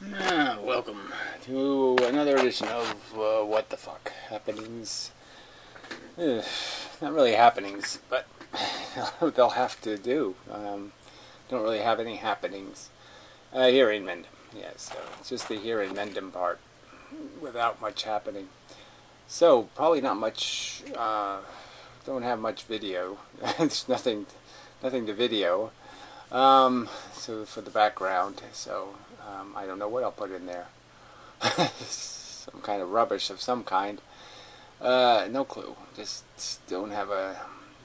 Welcome to another edition of What the Fuck Happenings. Not really happenings, but they'll have to do. Don't really have any happenings. Here in Mendham, yes. So it's just the here in Mendham part without much happening. So probably not much. Don't have much video. There's nothing to video. So for the background, so I don't know what I'll put in there. Some kind of rubbish of some kind. No clue. Just don't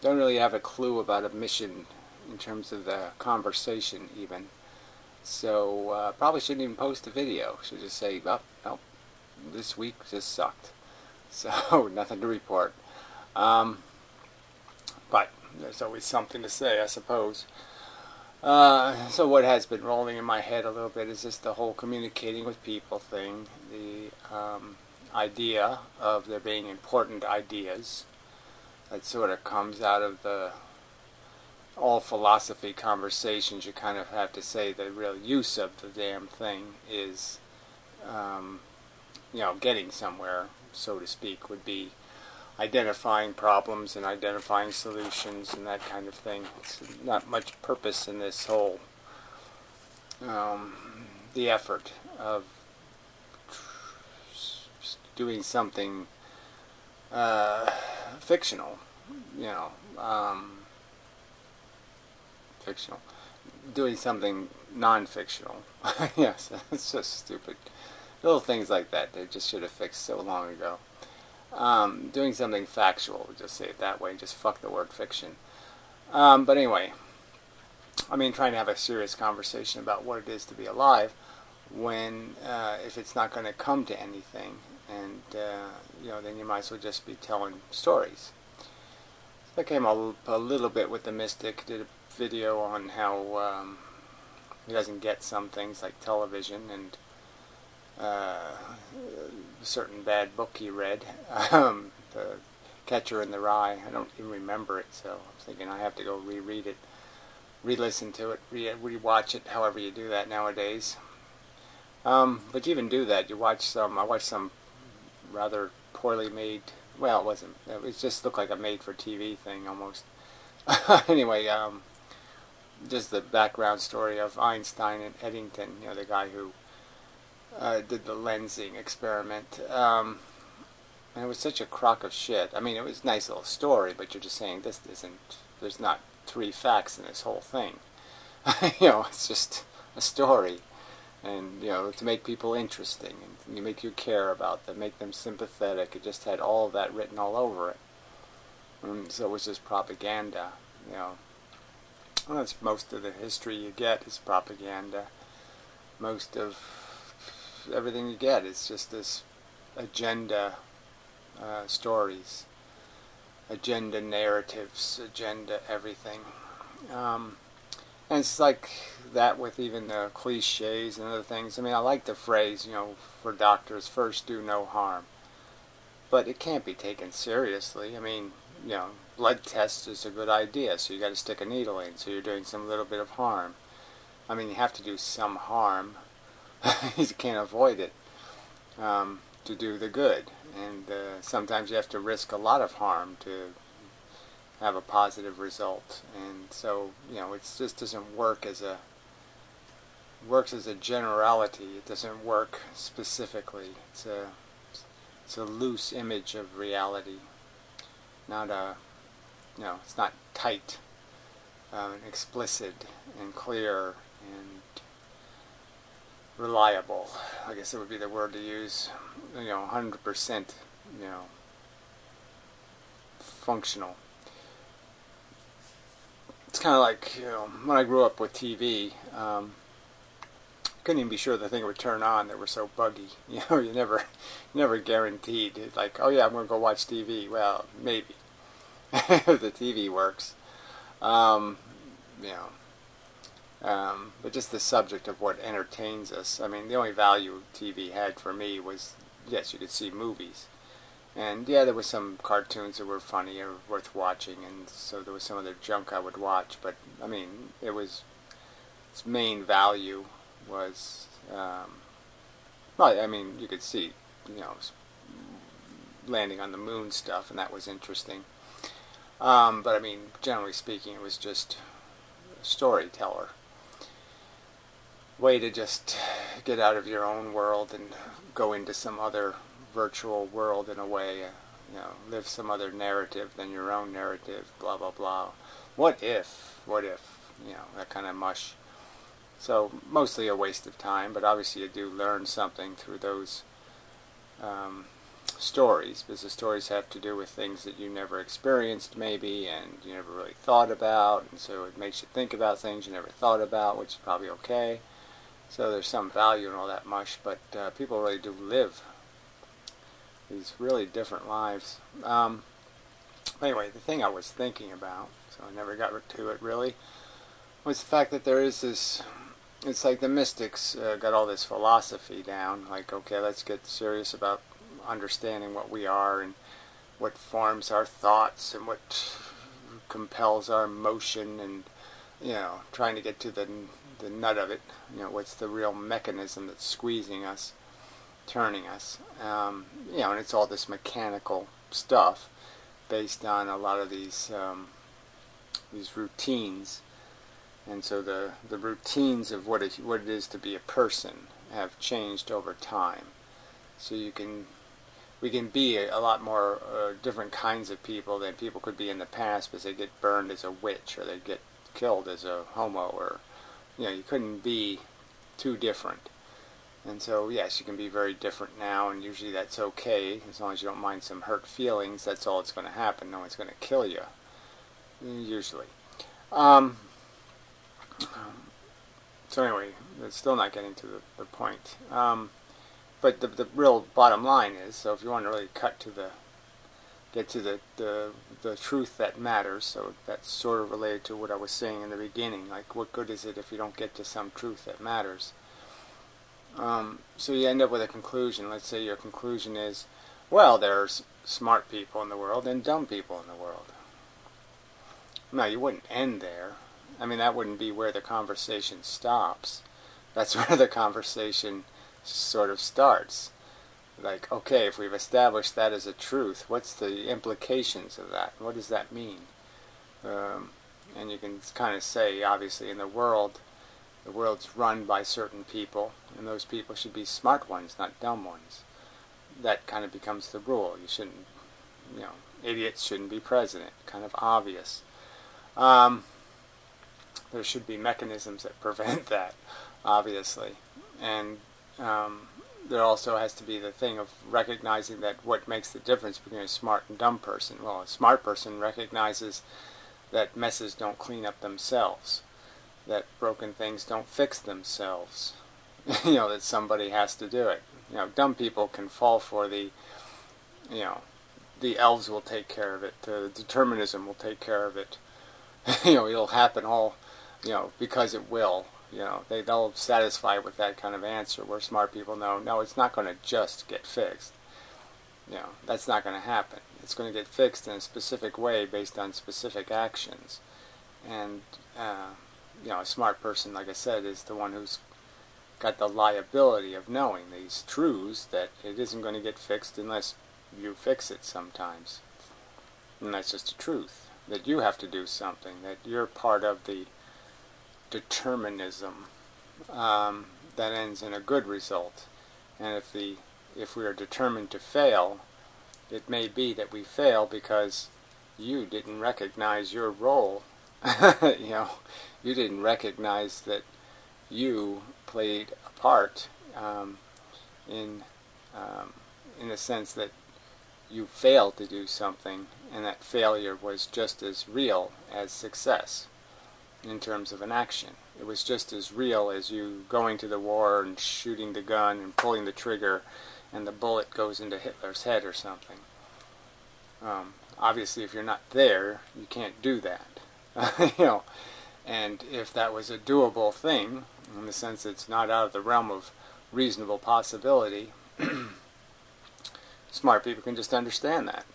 really have a clue about a mission in terms of the conversation even. So probably shouldn't even post a video. Should just say, oh, no, this week just sucked. So nothing to report. But there's always something to say, I suppose. So what has been rolling in my head a little bit is just the whole communicating with people thing, the idea of there being important ideas that sort of comes out of the all philosophy conversations. You kind of have to say the real use of the damn thing is, getting somewhere, so to speak, would be identifying problems and identifying solutions and that kind of thing. It's not much purpose in this whole the effort of doing something fictional, fictional, doing something non-fictional. Yes, it's just stupid. Little things like that they just should have fixed so long ago. Doing something factual, we'll just say it that way, just fuck the word fiction. But anyway, trying to have a serious conversation about what it is to be alive when, if it's not going to come to anything, and, then you might as well just be telling stories. So I came a little bit with the Mystic, did a video on how he doesn't get some things like television and a certain bad book he read, The Catcher in the Rye. I don't even remember it, so I was thinking I have to go reread it, re-listen to it, re-watch it, however you do that nowadays. But you even do that. I watched some rather poorly made, well, it just looked like a made-for-TV thing almost. Anyway, just the background story of Einstein and Eddington, the guy who did the lensing experiment. And it was such a crock of shit. It was a nice little story, but you're just saying there's not three facts in this whole thing. It's just a story. And, to make people interesting, and you make you care about them, make them sympathetic. It just had all of that written all over it. And so it was just propaganda, Well, that's most of the history you get is propaganda. Most of everything you get is just this agenda stories, agenda narratives, agenda everything. And it's like that with even the cliches and other things. I like the phrase, for doctors, first do no harm. But it can't be taken seriously. Blood test is a good idea, so you got to stick a needle in, so you're doing some little bit of harm. You have to do some harm. You can't avoid it to do the good. And sometimes you have to risk a lot of harm to have a positive result. And so, it just doesn't work works as a generality. It doesn't work specifically. It's a loose image of reality. Not it's not tight, explicit and clear and reliable. I guess it would be the word to use. 100%, functional. It's kind of like, when I grew up with TV, couldn't even be sure the thing would turn on. They were so buggy. You never guaranteed. It's like, oh yeah, I'm going to go watch TV. Well, maybe. If the TV works. But just the subject of what entertains us. The only value TV had for me was, yes, you could see movies. And yeah, there were some cartoons that were funny or worth watching, and so there was some other junk I would watch. But its main value was Well, I mean, you could see, landing on the moon stuff, and that was interesting. But I mean, generally speaking, it was just a storyteller. Way to just get out of your own world and go into some other virtual world in a way, live some other narrative than your own narrative, blah, blah, blah. What if, that kind of mush. So mostly a waste of time, but obviously you do learn something through those stories, because the stories have to do with things that you never experienced maybe, and you never really thought about, and so it makes you think about things you never thought about, which is probably okay. So there's some value in all that mush, but people really do live these really different lives. Anyway, the thing I was thinking about, so I never got to it really, was the fact that there is this, it's like the mystics got all this philosophy down, like, okay, let's get serious about understanding what we are and what forms our thoughts and what compels our motion, and trying to get to the nut of it. What's the real mechanism that's squeezing us, turning us. And it's all this mechanical stuff based on a lot of these routines. And so the routines of what it is to be a person have changed over time. So we can be a lot more different kinds of people than people could be in the past, because they get burned as a witch, or they get killed as a homo, or you couldn't be too different. And so yes, you can be very different now, and usually that's okay, as long as you don't mind some hurt feelings. That's all that's going to happen. No one's going to kill you, usually. So anyway, that's still not getting to the point. But the real bottom line is, so if you want to really get to the truth that matters, so that's sort of related to what I was saying in the beginning, like what good is it if you don't get to some truth that matters? So you end up with a conclusion. Let's say your conclusion is, well, there's smart people in the world and dumb people in the world. No, you wouldn't end there. I mean, that wouldn't be where the conversation stops. That's where the conversation sort of starts. Like, okay, if we've established that as a truth, what's the implications of that? What does that mean? And you can kind of say, obviously, in the world's run by certain people, and those people should be smart ones, not dumb ones. That kind of becomes the rule. You shouldn't, idiots shouldn't be president. Kind of obvious. There should be mechanisms that prevent that, obviously. And there also has to be the thing of recognizing that what makes the difference between a smart and dumb person. Well, a smart person recognizes that messes don't clean up themselves, that broken things don't fix themselves, that somebody has to do it. Dumb people can fall for the elves will take care of it, the determinism will take care of it, it'll happen all, because it will. They'll satisfy with that kind of answer, where smart people know, no, it's not going to just get fixed. That's not going to happen. It's going to get fixed in a specific way based on specific actions. And, a smart person, like I said, is the one who's got the liability of knowing these truths, that it isn't going to get fixed unless you fix it sometimes. And that's just a truth, that you have to do something, that you're part of the determinism that ends in a good result. And if we are determined to fail, it may be that we fail because you didn't recognize your role. You didn't recognize that you played a part in the sense that you failed to do something, and that failure was just as real as success. In terms of an action, it was just as real as you going to the war and shooting the gun and pulling the trigger and the bullet goes into Hitler's head or something. Obviously, if you're not there, you can't do that. And if that was a doable thing, in the sense it's not out of the realm of reasonable possibility, smart people can just understand that,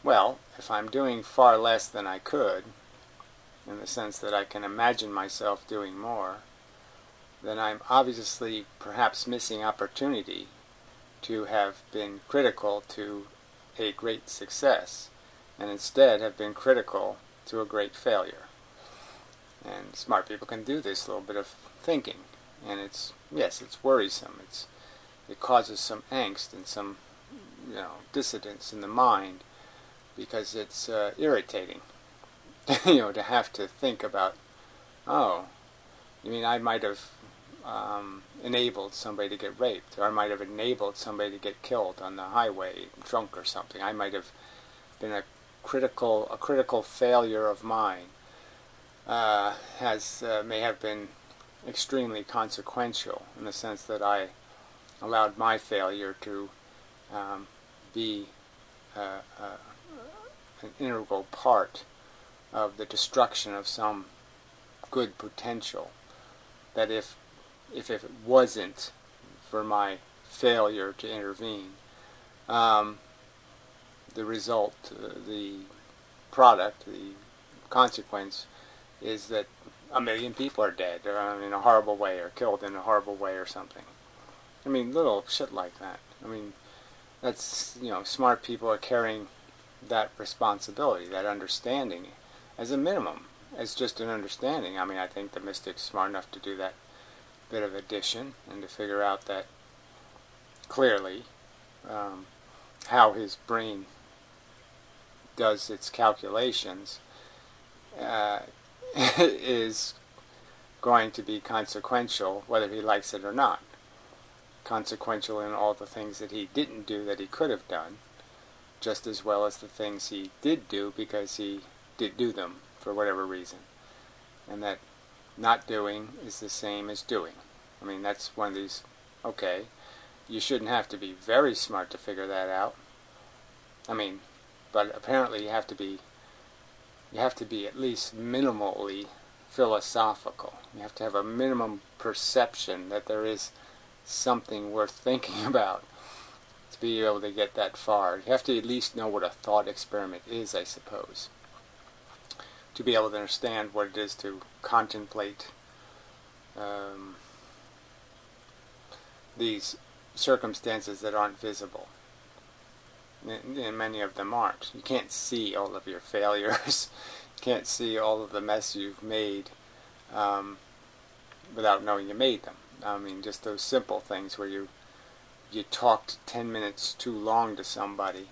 well, if I'm doing far less than I could, in the sense that I can imagine myself doing more, then I'm obviously perhaps missing opportunity to have been critical to a great success, and instead have been critical to a great failure. And smart people can do this little bit of thinking, and it's worrisome. It causes some angst and some dissidence in the mind, because it's irritating to have to think about, oh, you mean I might have enabled somebody to get raped, or I might have enabled somebody to get killed on the highway drunk or something. I might have been a critical failure of mine. May have been extremely consequential, in the sense that I allowed my failure to be an integral part of the destruction of some good potential. That if it wasn't for my failure to intervene, the result, the product, the consequence is that 1 million people are dead, or in a horrible way, or killed in a horrible way, or something. I mean, little shit like that. I mean, that's, smart people are carrying that responsibility, that understanding, as a minimum, as just an understanding. I mean, I think the mystic's smart enough to do that bit of addition, and to figure out that clearly how his brain does its calculations is going to be consequential, whether he likes it or not. Consequential in all the things that he didn't do that he could have done, just as well as the things he did do because he did do them for whatever reason. And that not doing is the same as doing. I mean, that's one of these, okay, you shouldn't have to be very smart to figure that out. I mean, but apparently you have to be at least minimally philosophical. You have to have a minimum perception that there is something worth thinking about to be able to get that far. You have to at least know what a thought experiment is, I suppose, to be able to understand what it is to contemplate these circumstances that aren't visible. And many of them aren't. You can't see all of your failures. You can't see all of the mess you've made without knowing you made them. I mean, just those simple things where you talked 10 minutes too long to somebody,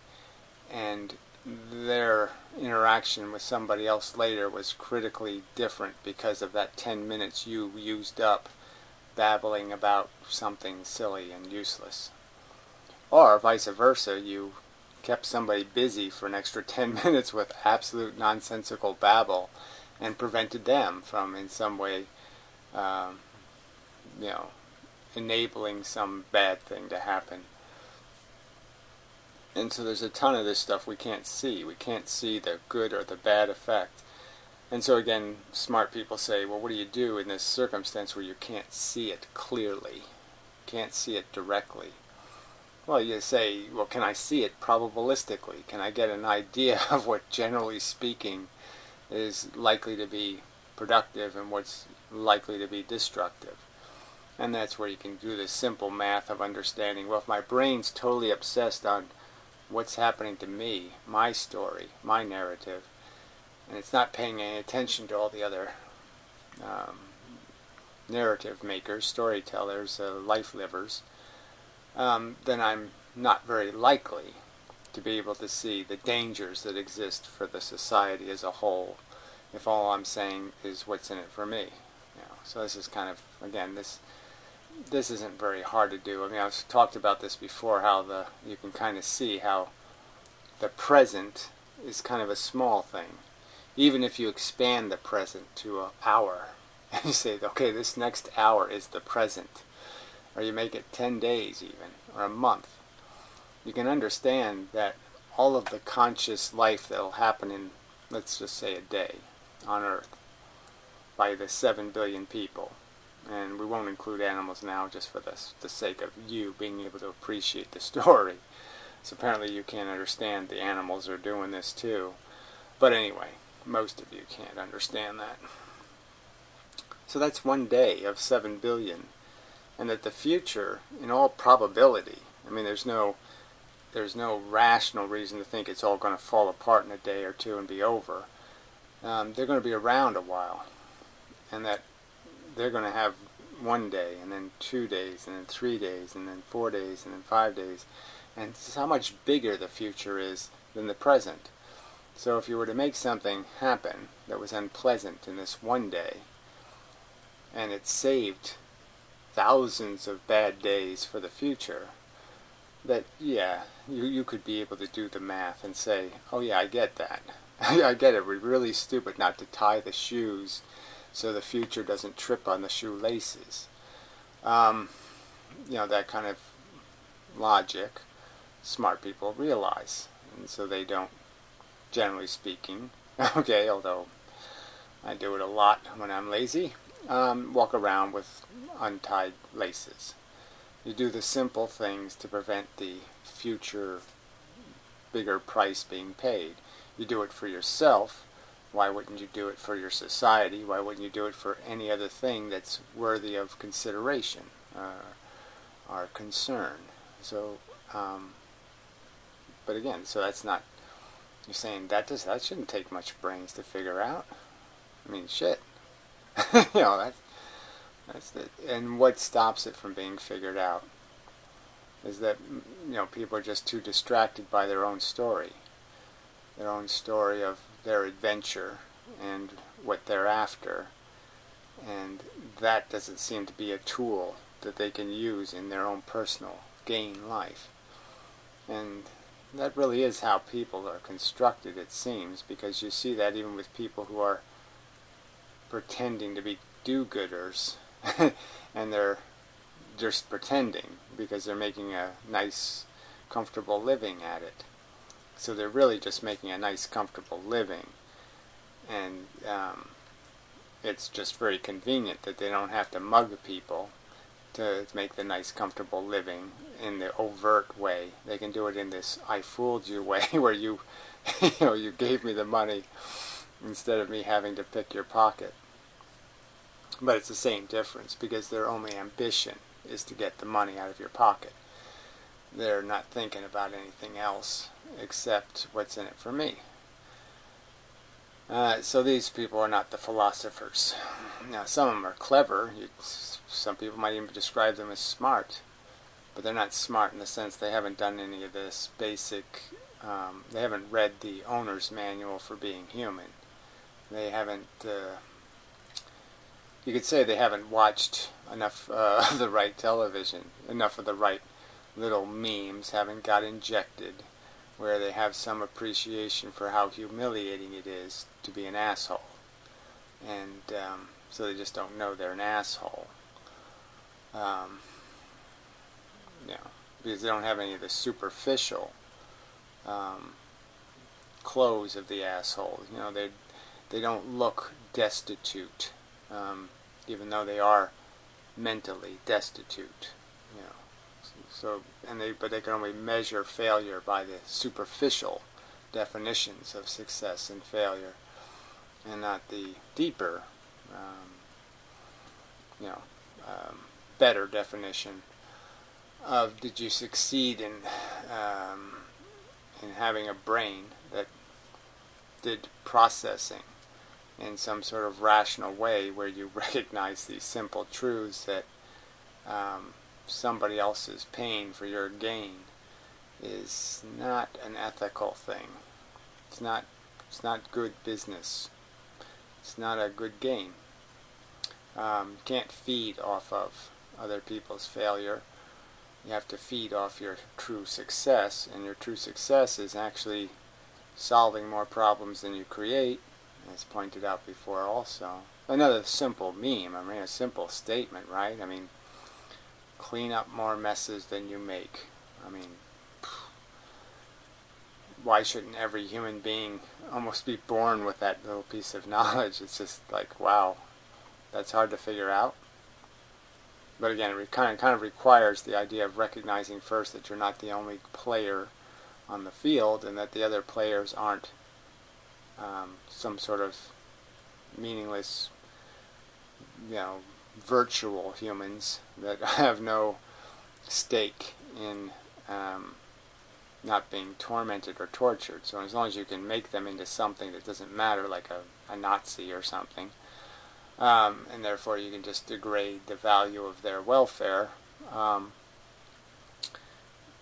and their interaction with somebody else later was critically different because of that 10 minutes you used up babbling about something silly and useless. Or vice versa, you kept somebody busy for an extra 10 minutes with absolute nonsensical babble and prevented them from in some way enabling some bad thing to happen. And so there's a ton of this stuff we can't see. We can't see the good or the bad effect. And so again, smart people say, well, what do you do in this circumstance where you can't see it clearly? Can't see it directly? Well, you say, well, can I see it probabilistically? Can I get an idea of what, generally speaking, is likely to be productive and what's likely to be destructive? And that's where you can do this simple math of understanding, well, if my brain's totally obsessed on what's happening to me, my story, my narrative, and it's not paying any attention to all the other narrative makers, storytellers, life livers, then I'm not very likely to be able to see the dangers that exist for the society as a whole, if all I'm saying is what's in it for me. So this is kind of, again, this isn't very hard to do. I mean, I've talked about this before, how you can kind of see how the present is kind of a small thing. Even if you expand the present to an hour, and you say, okay, this next hour is the present, or you make it 10 days even, or a month, you can understand that all of the conscious life that will happen in, let's just say, a day on Earth by the 7 billion people, and we won't include animals now just for the sake of you being able to appreciate the story. So apparently you can't understand the animals are doing this too. But anyway, most of you can't understand that. So that's one day of 7 billion. And that the future, in all probability, I mean, there's no rational reason to think it's all going to fall apart in a day or two and be over. They're going to be around a while, and that they're going to have 1 day, and then 2 days, and then 3 days, and then 4 days, and then 5 days. And this is how much bigger the future is than the present. So if you were to make something happen that was unpleasant in this 1 day, and it saved thousands of bad days for the future, that, yeah, you could be able to do the math and say, oh yeah, I get that. I get it. We're really stupid not to tie the shoes so the future doesn't trip on the shoelaces. That kind of logic smart people realize. And so they don't, generally speaking, okay, although I do it a lot when I'm lazy, walk around with untied laces. You do the simple things to prevent the future bigger price being paid. You do it for yourself. Why wouldn't you do it for your society? Why wouldn't you do it for any other thing that's worthy of consideration or concern? So, but again, so that's not, you're saying that shouldn't take much brains to figure out. I mean, shit. That's the, and what stops it from being figured out is that, people are just too distracted by their own story of their adventure and what they're after, and that doesn't seem to be a tool that they can use in their own personal gain life. And that really is how people are constructed, it seems, because you see that even with people who are pretending to be do-gooders and they're just pretending because they're making a nice, comfortable living at it. So they're really just making a nice, comfortable living, and it's just very convenient that they don't have to mug people to make the nice, comfortable living in the overt way. They can do it in this "I fooled you" way, where you gave me the money instead of me having to pick your pocket. But it's the same difference, because their only ambition is to get the money out of your pocket. They're not thinking about anything else except what's in it for me. So these people are not the philosophers. Now, some of them are clever. Some people might even describe them as smart, but they're not smart in the sense they haven't done any of this basic, they haven't read the owner's manual for being human. They haven't, you could say they haven't watched enough of the right television, enough of the right little memes haven't got injected, where they have some appreciation for how humiliating it is to be an asshole. And so they just don't know they're an asshole. Because they don't have any of the superficial clothes of the asshole. They don't look destitute, even though they are mentally destitute. But they can only measure failure by the superficial definitions of success and failure, and not the deeper, better definition of, did you succeed in having a brain that did processing in some sort of rational way, where you recognize these simple truths that somebody else's pain for your gain is not an ethical thing. It's not good business. It's not a good game. You can't feed off of other people's failure. You have to feed off your true success, and your true success is actually solving more problems than you create, as pointed out before also. Another simple meme, a simple statement, right? Clean up more messes than you make. Why shouldn't every human being almost be born with that little piece of knowledge? It's just like, wow, that's hard to figure out. But again, it kind of requires the idea of recognizing first that you're not the only player on the field, and that the other players aren't some sort of meaningless virtual humans that have no stake in not being tormented or tortured. So as long as you can make them into something that doesn't matter, like a Nazi or something, and therefore you can just degrade the value of their welfare,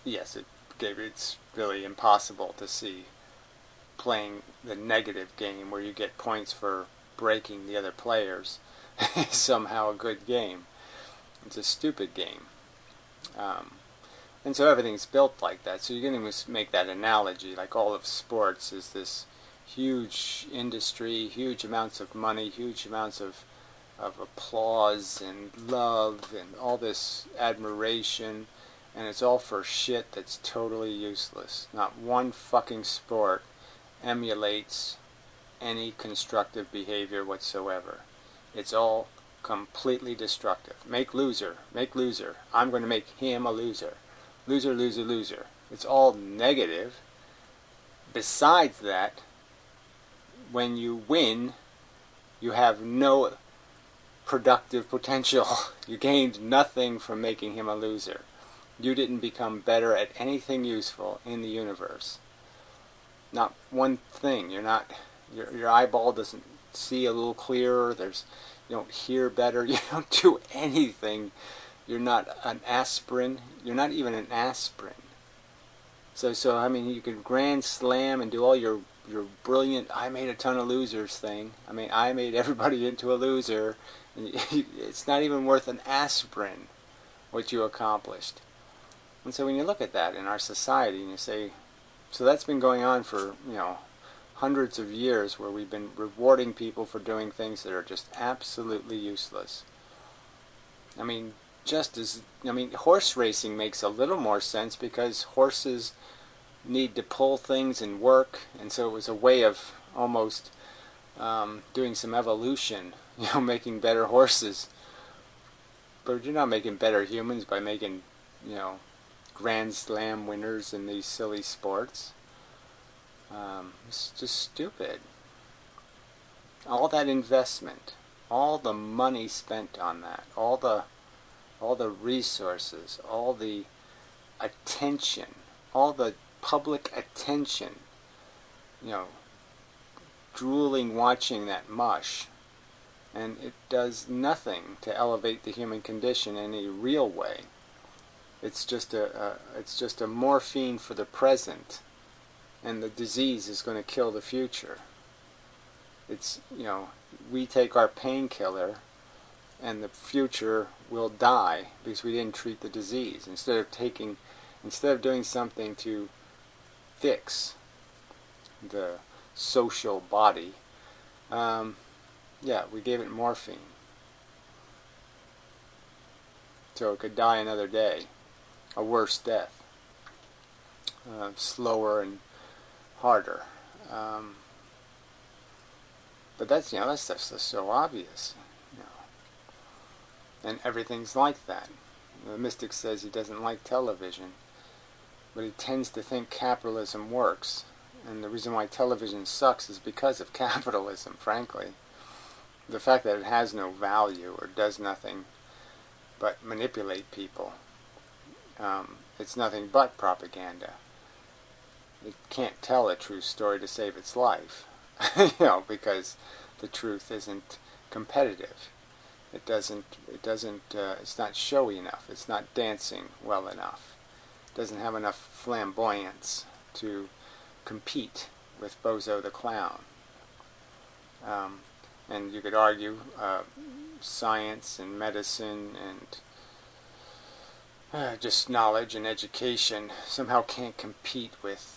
yes, it's really impossible to see playing the negative game where you get points for breaking the other players is somehow a good game. It's a stupid game. And so everything's built like that. So you're going to make that analogy, like all of sports is this huge industry, huge amounts of money, huge amounts of applause and love and all this admiration, and it's all for shit that's totally useless. Not one fucking sport emulates any constructive behavior whatsoever. It's all completely destructive. Make loser, make loser. I'm going to make him a loser. Loser, loser, loser. It's all negative. Besides that, when you win, you have no productive potential. You gained nothing from making him a loser. You didn't become better at anything useful in the universe. Not one thing. You're not. Your eyeball doesn't see a little clearer. You don't hear better. You don't do anything. You're not an aspirin. You're not even an aspirin. So I mean, you can grand slam and do all your brilliant I made a ton of losers thing. I mean, I made everybody into a loser, and it's not even worth an aspirin what you accomplished. And so when you look at that in our society and you say, so that's been going on for, hundreds of years, where we've been rewarding people for doing things that are just absolutely useless. I mean, horse racing makes a little more sense because horses need to pull things and work, and so it was a way of almost doing some evolution, making better horses. But you're not making better humans by making, Grand Slam winners in these silly sports. It's just stupid. All that investment, all the money spent on that, all the resources, all the attention, all the public attention, drooling watching that mush, and it does nothing to elevate the human condition in a real way. It's just a morphine for the present, and the disease is going to kill the future. It's, we take our painkiller, and the future will die because we didn't treat the disease. Instead of doing something to fix the social body, we gave it morphine so it could die another day, a worse death, slower and harder. But that stuff's just so obvious, and everything's like that. The mystic says he doesn't like television, but he tends to think capitalism works, and the reason why television sucks is because of capitalism, frankly. The fact that it has no value or does nothing but manipulate people. It's nothing but propaganda. It can't tell a true story to save its life, because the truth isn't competitive. It's not showy enough. It's not dancing well enough. It doesn't have enough flamboyance to compete with Bozo the Clown. And you could argue science and medicine and just knowledge and education somehow can't compete with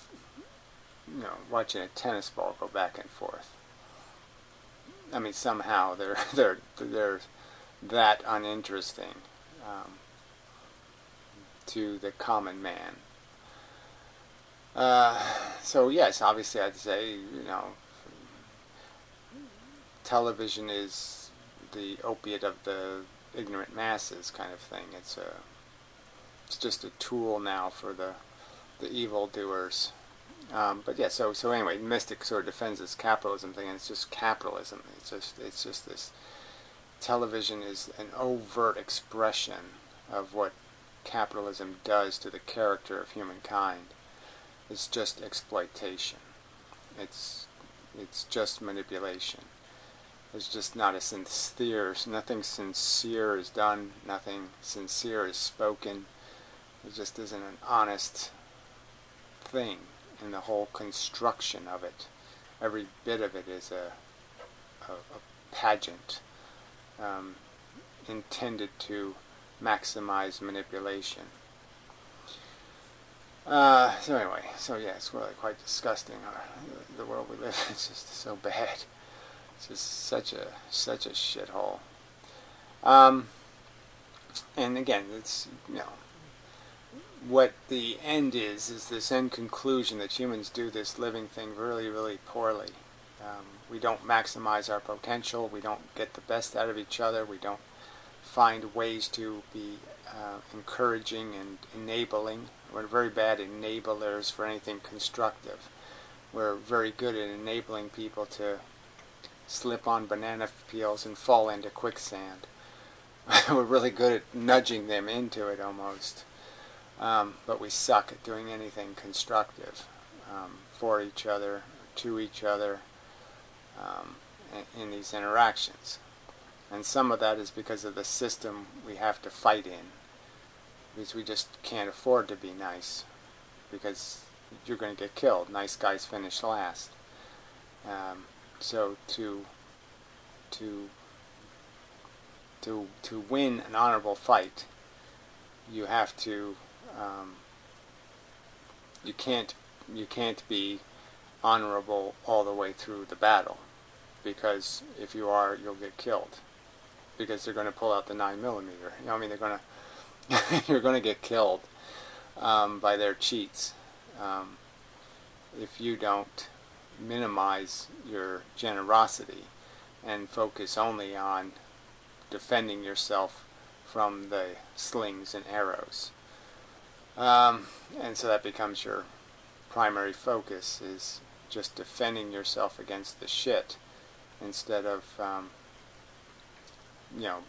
watching a tennis ball go back and forth. I mean, somehow they're that uninteresting to the common man. So yes, obviously I'd say television is the opiate of the ignorant masses kind of thing. It's just a tool now for the evildoers. But yeah, so anyway, Mystic sort of defends this capitalism thing, and it's just capitalism. It's just this television is an overt expression of what capitalism does to the character of humankind. It's just exploitation. It's just manipulation. There's just not a sincere, nothing sincere is done, nothing sincere is spoken. It just isn't an honest thing in the whole construction of it. Every bit of it is a pageant intended to maximize manipulation. So anyway, yeah, it's really quite disgusting. The world we live in is just so bad. It's just such a shithole. And again, it's, what the end is this end conclusion that humans do this living thing really, really poorly. We don't maximize our potential. We don't get the best out of each other. We don't find ways to be encouraging and enabling. We're very bad enablers for anything constructive. We're very good at enabling people to slip on banana peels and fall into quicksand. We're really good at nudging them into it almost. But we suck at doing anything constructive for each other, to each other, in these interactions. And some of that is because of the system we have to fight in. Because we just can't afford to be nice. Because you're going to get killed. Nice guys finish last. So to win an honorable fight, you have to you can't be honorable all the way through the battle, because if you are, you'll get killed, because they're going to pull out the 9mm. They're going to you're going to get killed by their cheats if you don't minimize your generosity and focus only on defending yourself from the slings and arrows. And so that becomes your primary focus, is just defending yourself against the shit, instead of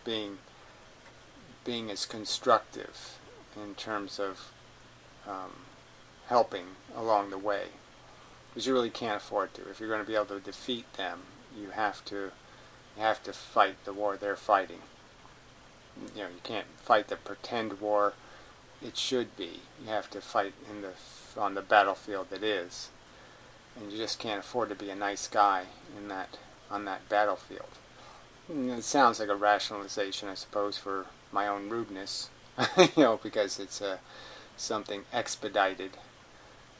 being as constructive in terms of helping along the way. Because you really can't afford to. If you're going to be able to defeat them, you have to fight the war they're fighting. You can't fight the pretend war it should be. You have to fight on the battlefield that is. And you just can't afford to be a nice guy on that battlefield. It sounds like a rationalization, I suppose, for my own rudeness, because it's something expedited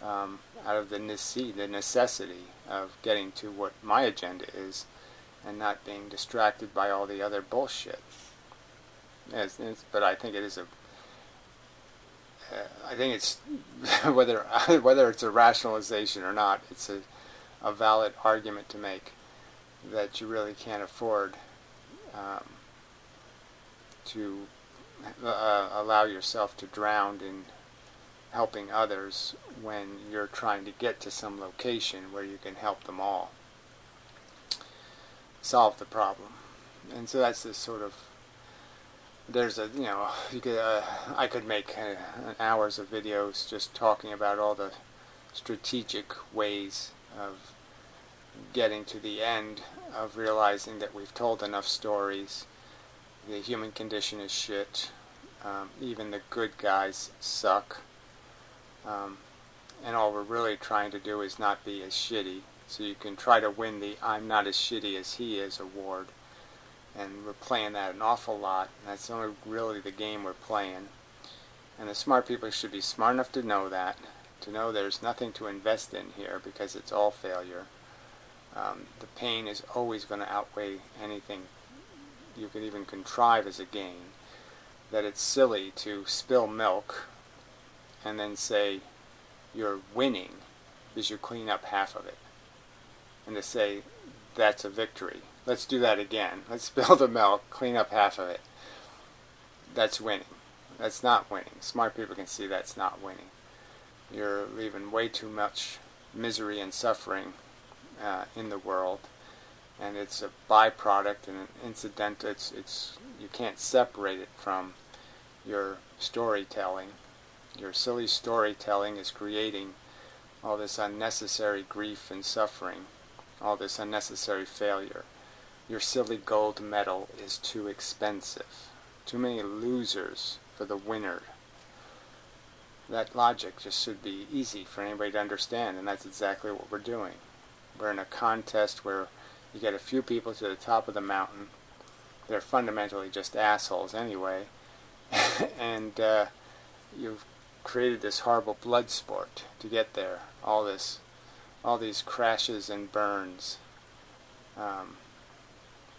out of the necessity of getting to what my agenda is, and not being distracted by all the other bullshit. But I think it is I think it's whether it's a rationalization or not, it's a valid argument to make that you really can't afford to allow yourself to drown in helping others when you're trying to get to some location where you can help them all solve the problem. And so that's this sort of, there's a, I could make hours of videos just talking about all the strategic ways of getting to the end, of realizing that we've told enough stories. The human condition is shit. Even the good guys suck. And all we're really trying to do is not be as shitty. So you can try to win the "I'm not as shitty as he is" award. And we're playing that an awful lot. That's only really the game we're playing. And the smart people should be smart enough to know that. To know there's nothing to invest in here, because it's all failure. The pain is always going to outweigh anything you could even contrive as a gain. That it's silly to spill milk and then say you're winning because you clean up half of it. And to say that's a victory. Let's do that again. Let's spill the milk, clean up half of it. That's winning. That's not winning. Smart people can see that's not winning. You're leaving way too much misery and suffering in the world, and it's a byproduct and an incident. It's you can't separate it from your storytelling. Your silly storytelling is creating all this unnecessary grief and suffering, all this unnecessary failure. Your silly gold medal is too expensive. Too many losers for the winner. That logic just should be easy for anybody to understand, and that's exactly what we're doing. We're in a contest where you get a few people to the top of the mountain. They're fundamentally just assholes anyway, and you've created this horrible blood sport to get there. All these crashes and burns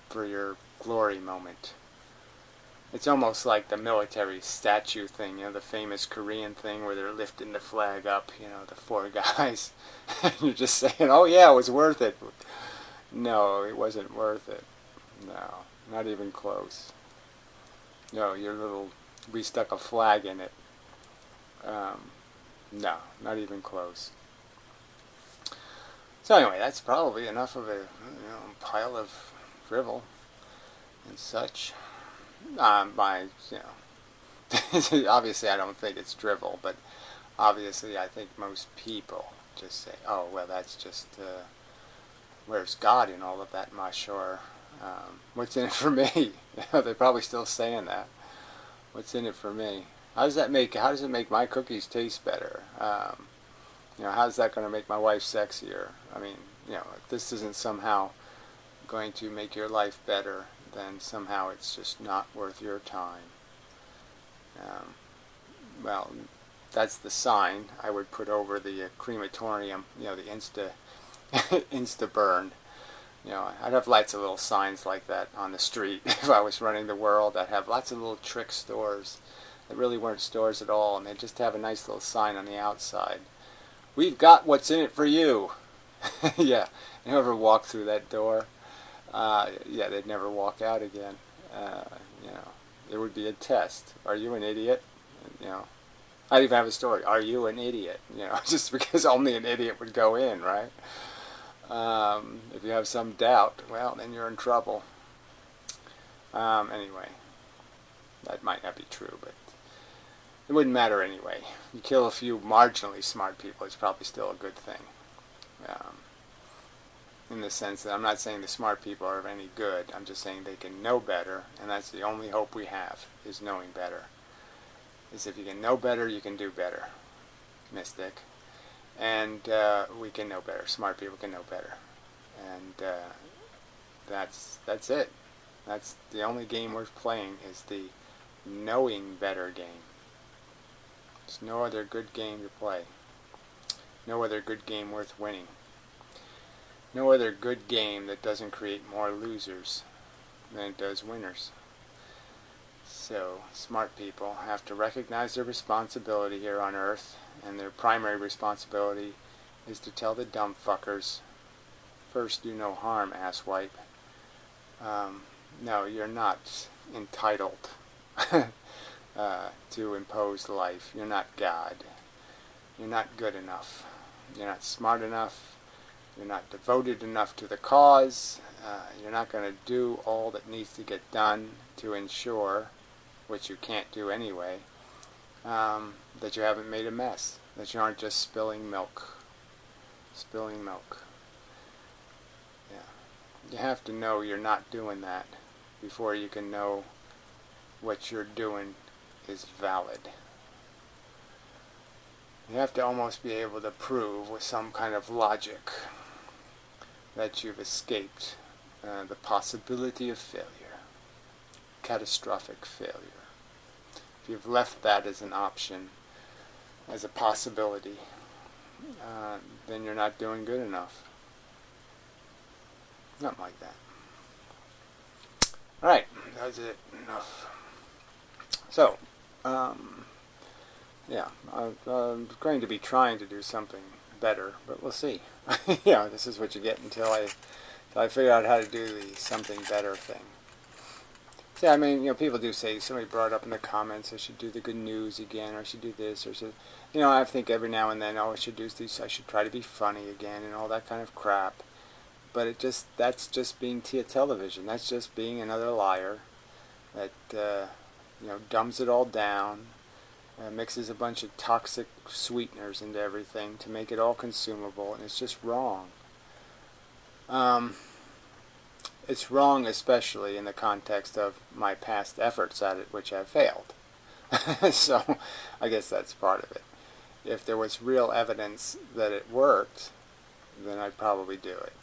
for your glory moment. It's almost like the military statue thing, the famous Korean thing where they're lifting the flag up, the four guys. And you're just saying, oh yeah, it was worth it. No, it wasn't worth it. No, not even close. No, we stuck a flag in it. No, not even close. So anyway, that's probably enough of a pile of drivel and such. Obviously I don't think it's drivel, but obviously I think most people just say, oh, well, that's just, where's God in all of that mush, or what's in it for me? They're probably still saying that. What's in it for me? How does it make my cookies taste better? How's that going to make my wife sexier? I mean, if this isn't somehow going to make your life better, then somehow it's just not worth your time. Well, that's the sign I would put over the crematorium, the Insta burn. I'd have lots of little signs like that on the street. If I was running the world, I'd have lots of little trick stores that really weren't stores at all, and they'd just have a nice little sign on the outside. We've got what's in it for you. Yeah, you ever walk through that door? Yeah, they'd never walk out again. It would be a test. Are you an idiot? I'd even have a story. Are you an idiot? Just because only an idiot would go in, right? If you have some doubt, well, then you're in trouble. Anyway, that might not be true, but it wouldn't matter anyway. You kill a few marginally smart people, it's probably still a good thing. In the sense that I'm not saying the smart people are any good. I'm just saying they can know better, and that's the only hope we have, is knowing better. Is if you can know better, you can do better. Mystic. And we can know better. Smart people can know better. And that's it. That's the only game worth playing, is the knowing better game. There's no other good game to play. No other good game worth winning. No other good game that doesn't create more losers than it does winners. So, smart people have to recognize their responsibility here on Earth, and their primary responsibility is to tell the dumb fuckers, first do no harm, asswipe. No, you're not entitled to impose life. You're not God. You're not good enough. You're not smart enough. You're not devoted enough to the cause. You're not going to do all that needs to get done to ensure, which you can't do anyway, that you haven't made a mess. That you aren't just spilling milk. Spilling milk. Yeah. You have to know you're not doing that before you can know what you're doing is valid. You have to almost be able to prove with some kind of logic that you've escaped the possibility of failure, catastrophic failure. If you've left that as an option, as a possibility, then you're not doing good enough. Something like that. Alright, that's it. Enough. So, yeah, I'm going to be trying to do something better, but we'll see. This is what you get until I figure out how to do the something better thing. See, I mean, people do say, somebody brought up in the comments, I should do the good news again, or I should do this, or should, I think every now and then, I should do these, I should try to be funny again, and all that kind of crap. but that's just being television. That's just being another liar that dumbs it all down, mixes a bunch of toxic sweeteners into everything to make it all consumable, and it's just wrong. It's wrong, especially in the context of my past efforts at it, which have failed. So I guess that's part of it. If there was real evidence that it worked, then I'd probably do it.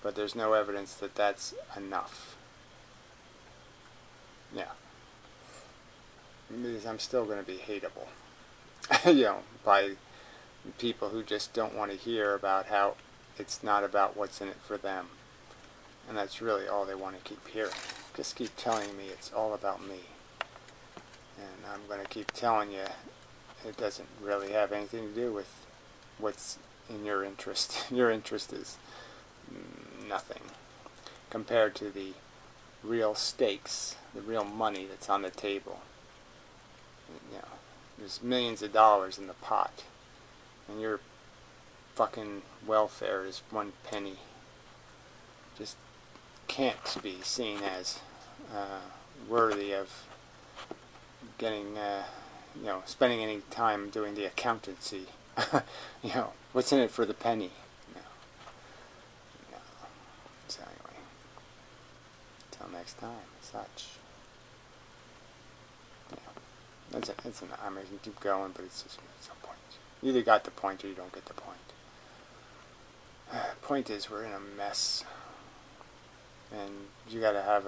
But there's no evidence that that's enough. Yeah. Because I'm still going to be hateable. By people who just don't want to hear about how it's not about what's in it for them. And that's really all they want to keep hearing. Just keep telling me it's all about me. And I'm going to keep telling you it doesn't really have anything to do with what's in your interest. Your interest is nothing compared to the real stakes, the real money that's on the table. There's millions of dollars in the pot, and your fucking welfare is 1 penny. Just can't be seen as worthy of getting, spending any time doing the accountancy. What's in it for the penny? No. So anyway, until next time, such. I mean, you can keep going, but it's just at some point. You either got the point or you don't get the point. Point is, we're in a mess, and you gotta have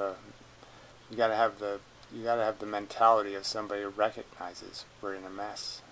the mentality of somebody who recognizes we're in a mess.